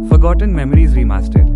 Forgotten Memories Remastered.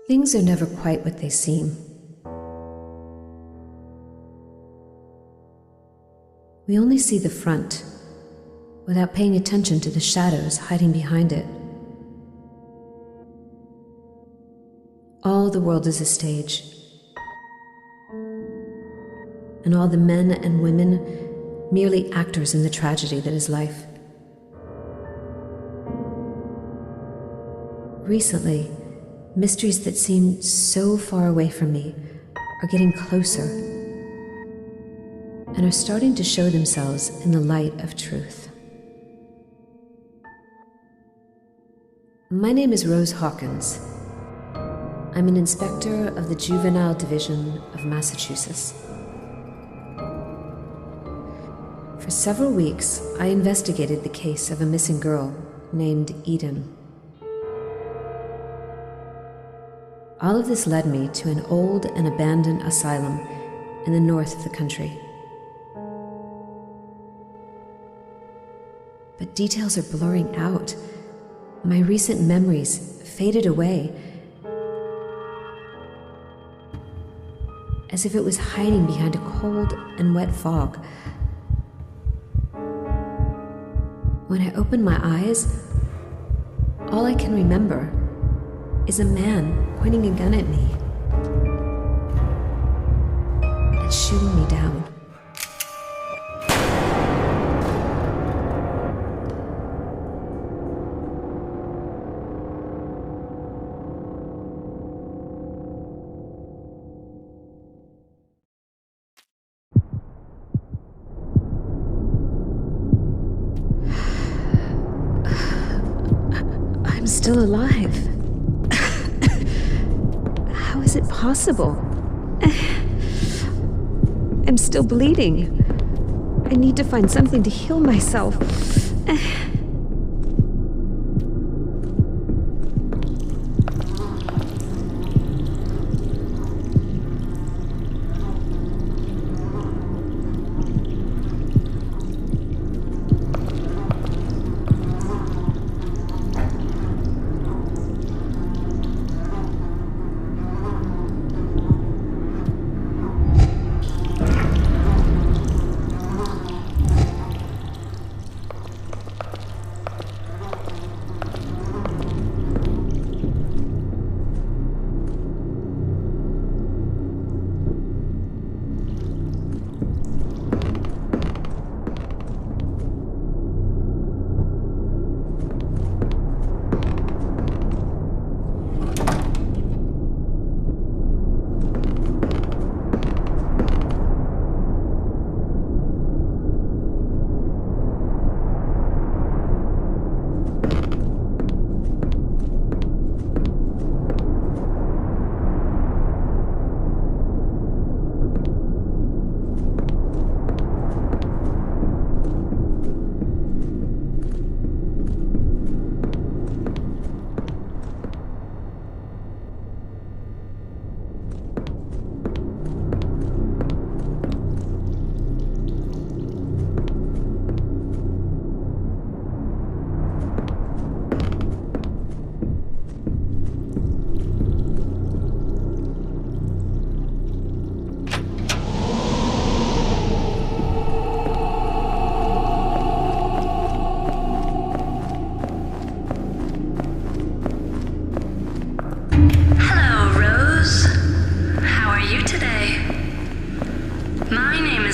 Things are never quite what they seem. We only see the front, without paying attention to the shadows hiding behind it. All the world is a stage, and all the men and women merely actors in the tragedy that is life. Recently, mysteries that seemed so far away from me are getting closer and are starting to show themselves in the light of truth. My name is Rose Hawkins. I'm an inspector of the Juvenile Division of Massachusetts. For several weeks, I investigated the case of a missing girl named Eden. All of this led me to an old and abandoned asylum in the north of the country. But details are blurring out. My recent memories faded away, as if it was hiding behind a cold and wet fog. When I open my eyes, all I can remember is a man pointing a gun at me and shooting me down. I'm still alive. How is it possible? I'm still bleeding. I need to find something to heal myself.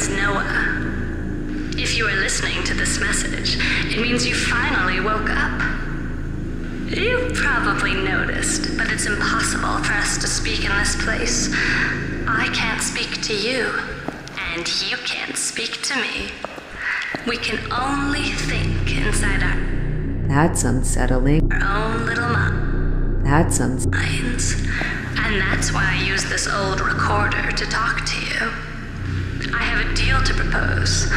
is Noah. If you are listening to this message, it means you finally woke up. You've probably noticed, but it's impossible for us to speak in this place. I can't speak to you, and you can't speak to me. We can only think inside That's unsettling. our own little That's minds. And that's why I use this old recorder to talk to you. I have a deal to propose,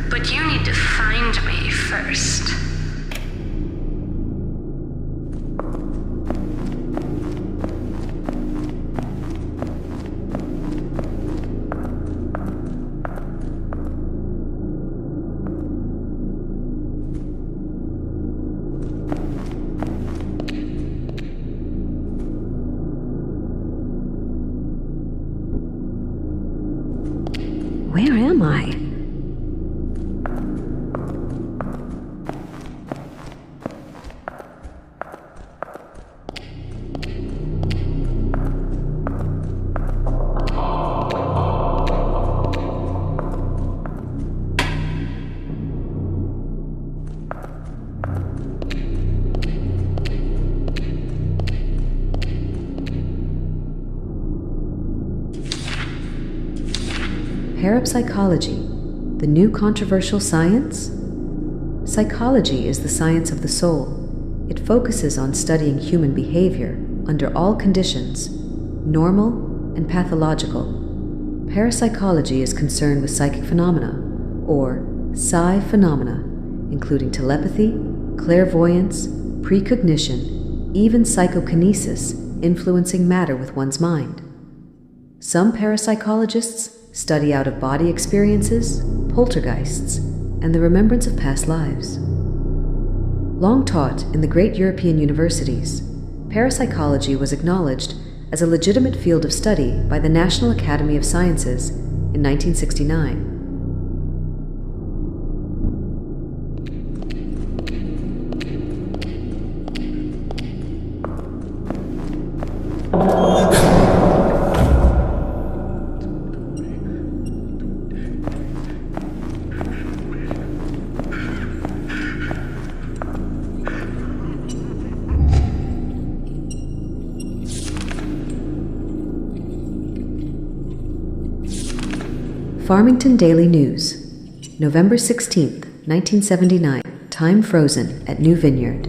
but you need to find me first. Where am I? Parapsychology, the new controversial science? Psychology is the science of the soul. It focuses on studying human behavior under all conditions, normal and pathological. Parapsychology is concerned with psychic phenomena, or psi phenomena, including telepathy, clairvoyance, precognition, even psychokinesis, influencing matter with one's mind. Some parapsychologists study out-of-body experiences, poltergeists, and the remembrance of past lives. Long taught in the great European universities, parapsychology was acknowledged as a legitimate field of study by the National Academy of Sciences in 1969. Farmington Daily News, November 16, 1979, time frozen at New Vineyard.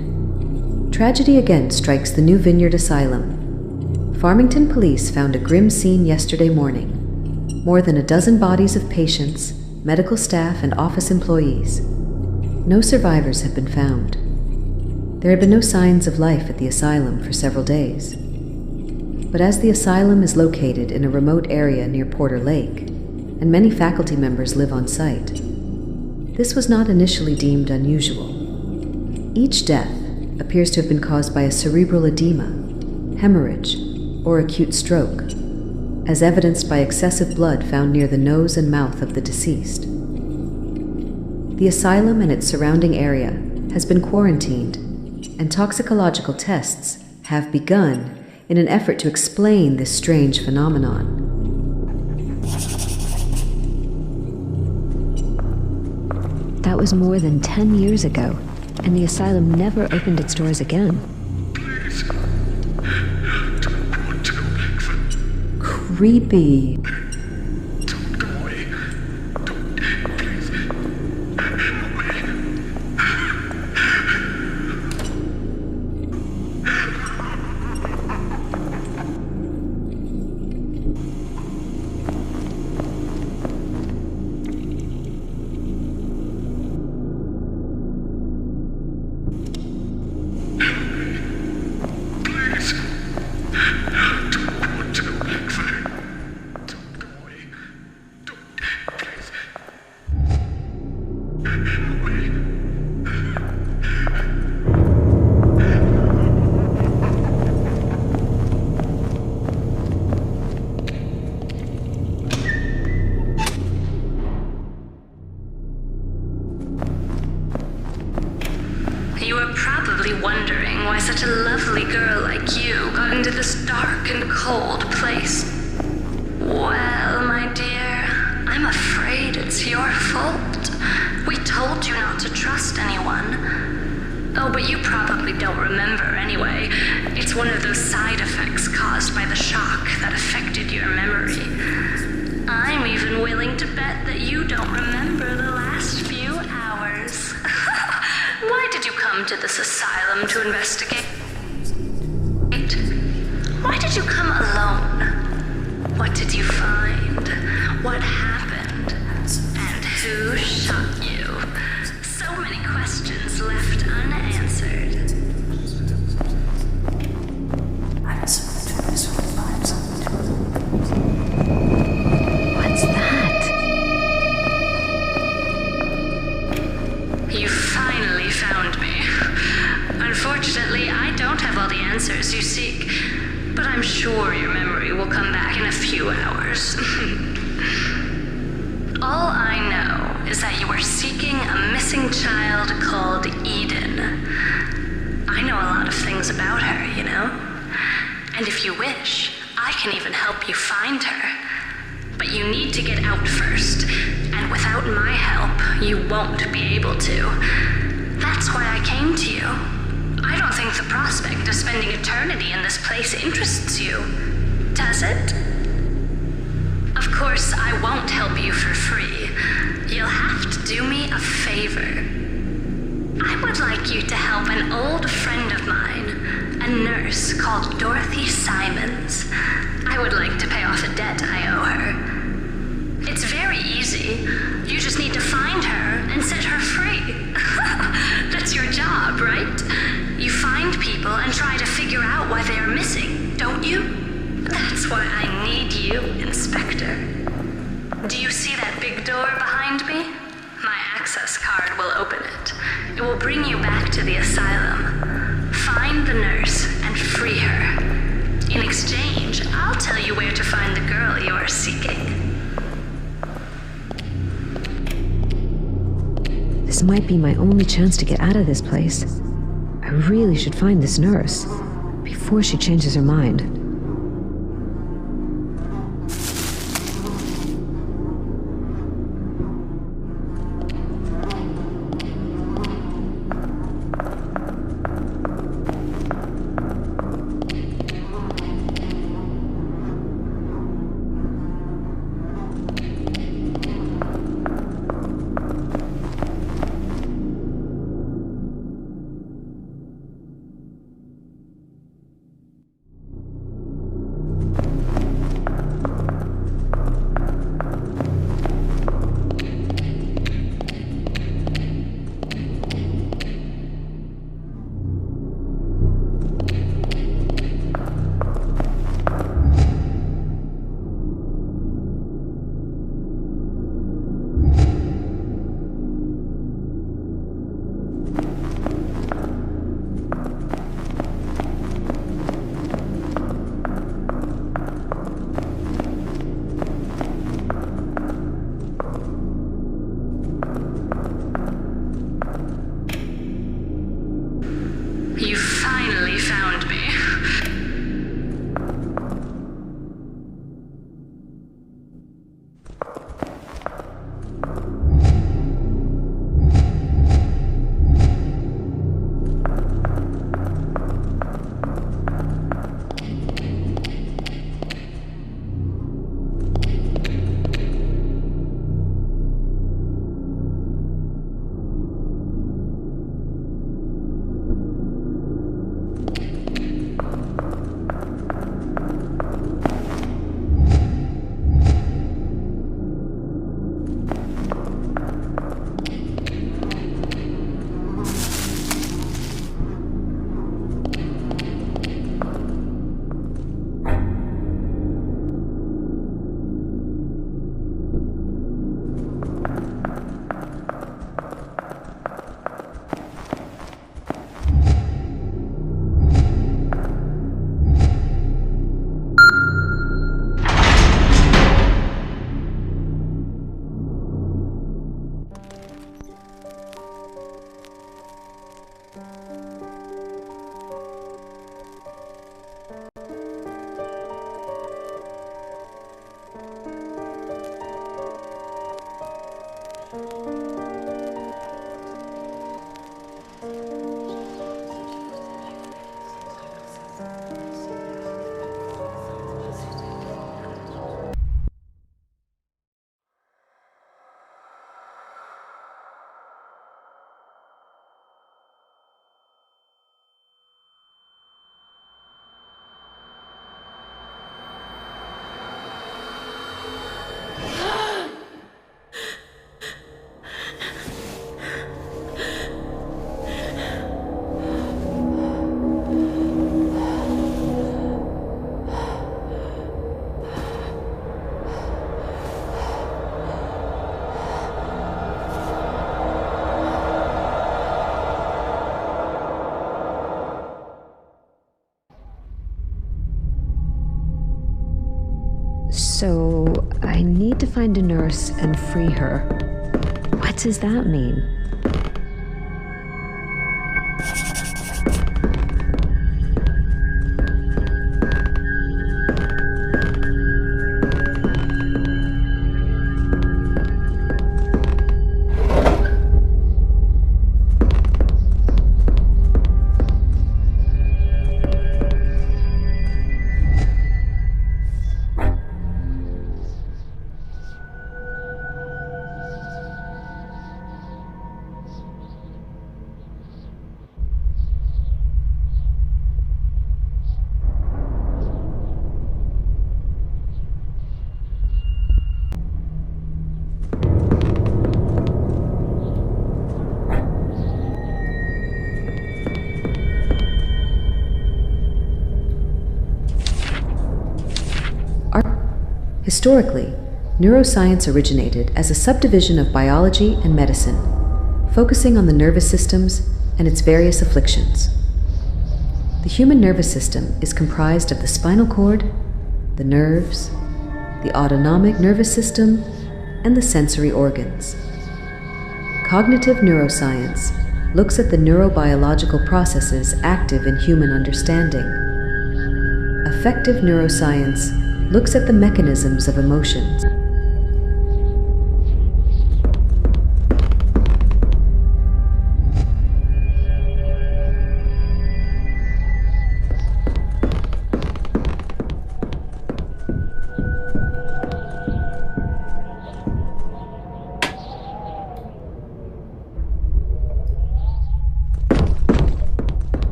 Tragedy again strikes the New Vineyard Asylum. Farmington police found a grim scene yesterday morning. More than a dozen bodies of patients, medical staff, and office employees. No survivors have been found. There have been no signs of life at the asylum for several days. But as the asylum is located in a remote area near Porter Lake, and many faculty members live on site, this was not initially deemed unusual. Each death appears to have been caused by a cerebral edema, hemorrhage, or acute stroke, as evidenced by excessive blood found near the nose and mouth of the deceased. The asylum and its surrounding area has been quarantined, and toxicological tests have begun in an effort to explain this strange phenomenon. That was more than 10 years ago, and the asylum never opened its doors again. Please. Don't want to go back for... Creepy. Don't go away. Don't... Please. Help me. Please. Don't want to go back there. Don't go away. Don't... Please. Help me. You are probably wondering why such a lovely girl like you got into this dark and cold place. Well, my dear, I'm afraid it's lost anyone. Oh, but you probably don't remember anyway. It's one of those side effects caused by the shock that affected your memory. I'm even willing to bet that you don't remember the last few hours. Why did you come to this asylum to investigate? Why did you come alone? What did you find? What happened? And who shot you? So many questions left unanswered. What's that? You finally found me. Unfortunately, I don't have all the answers you seek, but I'm sure your memory will come back in a few hours. All I know is that you are seeking a missing child called Eden. I know a lot of things about her, you know? And if you wish, I can even help you find her. But you need to get out first, and without my help, you won't be able to. That's why I came to you. I don't think the prospect of spending eternity in this place interests you, does it? Of course, I won't help you for free. You'll have to do me a favor. I would like you to help an old friend of mine, a nurse called Dorothy Simons. I would like to pay off a debt I owe her. It's very easy. You just need to find her and set her free. That's your job, right? You find people and try to figure out why they are missing, don't you? That's why I need you, Inspector. Do you see that big door behind me? My access card will open it. It will bring you back to the asylum. Find the nurse and free her. In exchange, I'll tell you where to find the girl you are seeking. This might be my only chance to get out of this place. I really should find this nurse before she changes her mind. So I need to find a nurse and free her. What does that mean? Historically, neuroscience originated as a subdivision of biology and medicine, focusing on the nervous systems and its various afflictions. The human nervous system is comprised of the spinal cord, the nerves, the autonomic nervous system, and the sensory organs. Cognitive neuroscience looks at the neurobiological processes active in human understanding. Affective neuroscience looks at the mechanisms of emotions.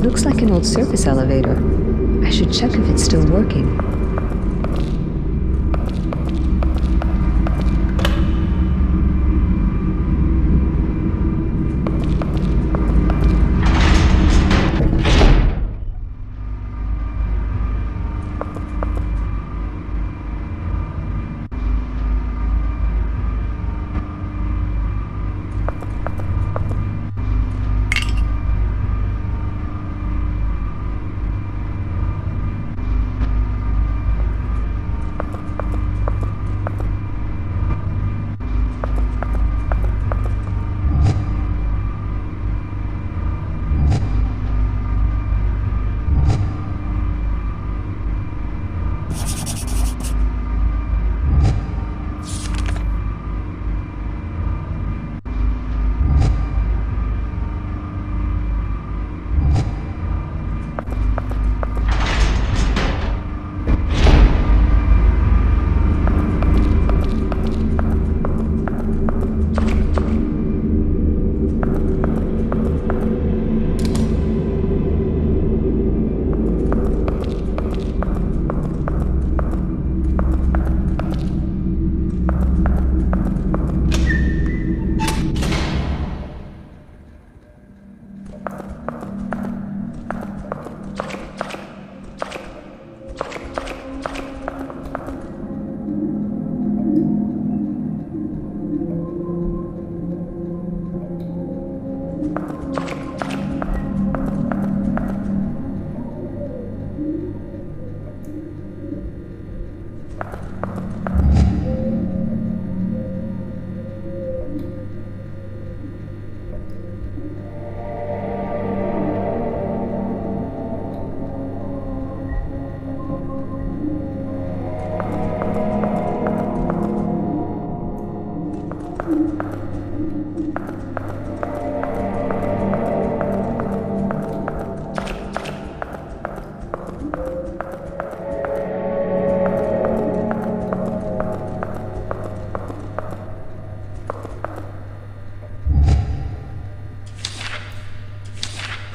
Looks like an old surface elevator. I should check if it's still working.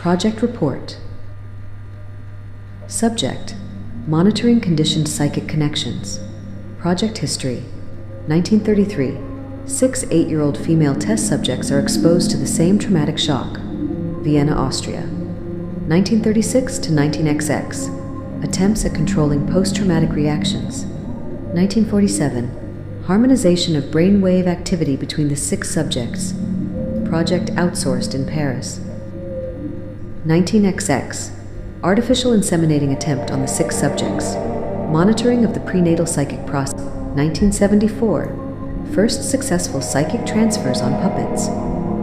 Project Report. Subject: Monitoring conditioned psychic connections. Project History: 1933. 6 8-year-old female test subjects are exposed to the same traumatic shock. Vienna, Austria. 1936 to 19XX. Attempts at controlling post-traumatic reactions. 1947. Harmonization of brainwave activity between the 6 subjects. Project outsourced in Paris. 19XX. Artificial inseminating attempt on the 6 subjects. Monitoring of the prenatal psychic process. 1974. First successful psychic transfers on puppets.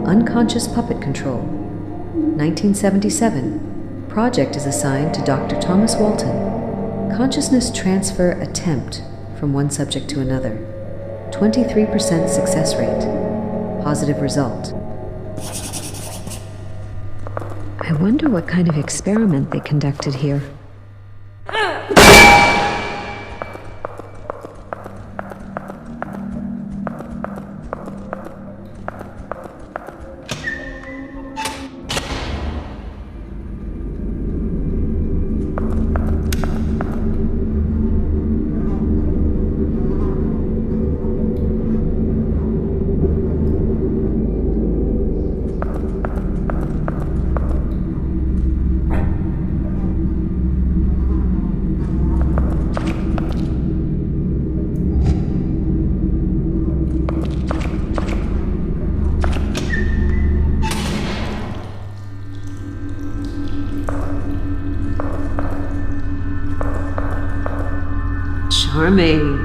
Unconscious puppet control. 1977. Project is assigned to Dr. Thomas Walton. Consciousness transfer attempt from one subject to another. 23% success rate. Positive result. I wonder what kind of experiment they conducted here. Charming.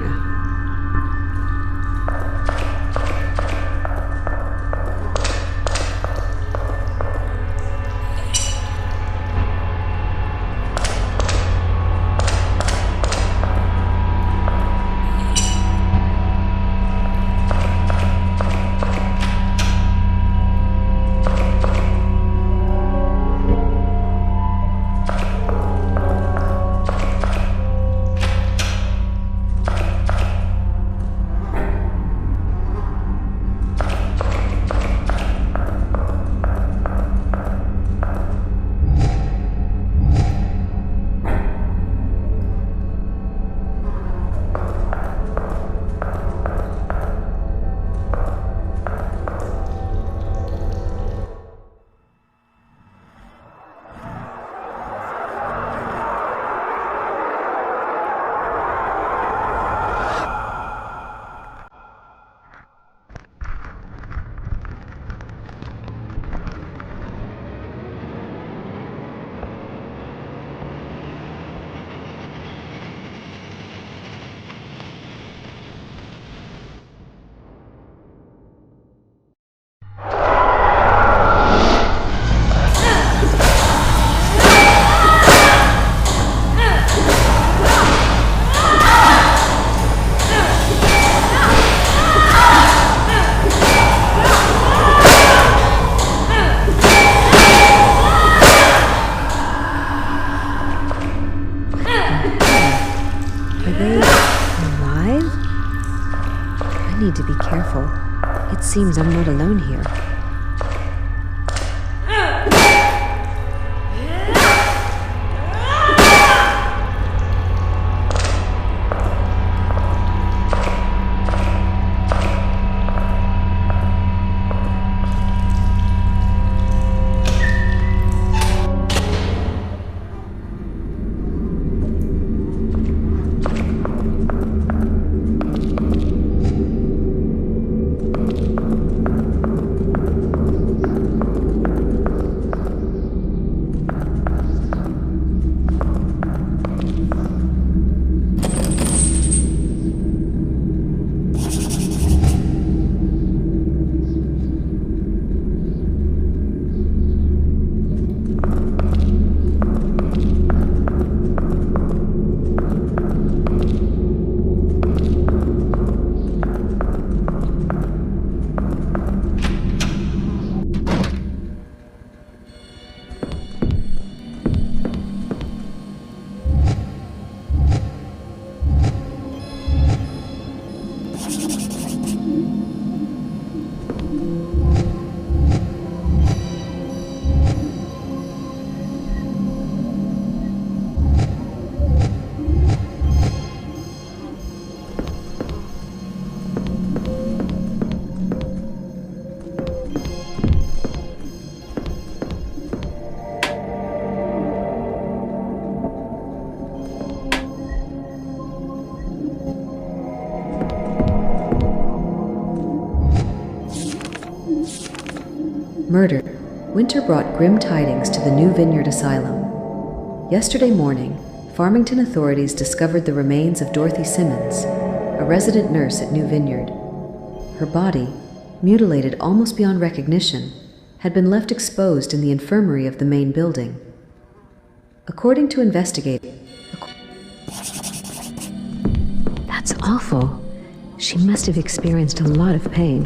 It seems I'm not alone here. Murder. Winter brought grim tidings to the New Vineyard Asylum. Yesterday morning, Farmington authorities discovered the remains of Dorothy Simmons, a resident nurse at New Vineyard. Her body, mutilated almost beyond recognition, had been left exposed in the infirmary of the main building. According to investigators, That's awful. She must have experienced a lot of pain.